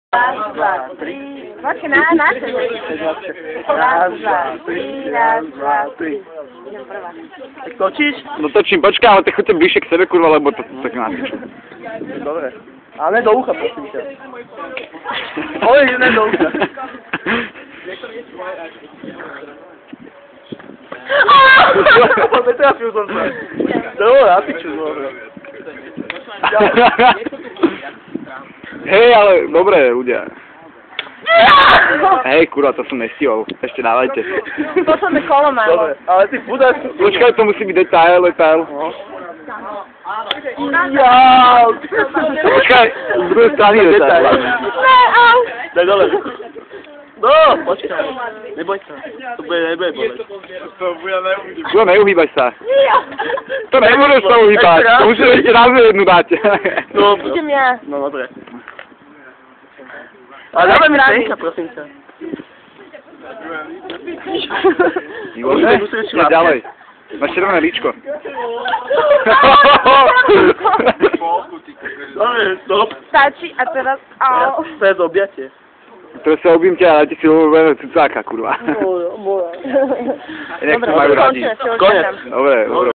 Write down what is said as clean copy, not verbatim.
Raz, dva, tri. Počkej, na sebe. Raz, dva, tri, raz, dva, tri. Idem prvá. Tak točíš? No točím, počkaj, ale tak choďte bližšie k sebe, kurva, lebo to tak napiču. Dobre. Ale ne do ucha, prosím ťa. Ale ne do ucha. Netrafil som sa. Dobre, napiču, dobre. Hej, ale dobre, ľudia. Hej, kurva, to som nestihol. Ešte dávajte. Posledné kolo malo. Dobre, ale ty fudáš. Počkaj, to musí byť detail. No. Počkaj, z druhej strany detail. Ne, au. Daj dole. No, počkaj. Neboj sa. To nebude boleť. Kurva, neuhýbaj sa. Jo. To nemôžeš sa uhýbať. To musíš ešte raz jednu dať. No, Idem ja. no dobre. Ale dávaj mi tenka, prosím ťa. Výborné, ja ďalej. Máš červené líčko. Dobre, stop. Stačí a teraz au. To je z objatie. Teraz sa objím ťa a dajte si ľubeného cucáka, kurva. Moja. Inak to majú radi. Končím, Konec. Dobre, dobre.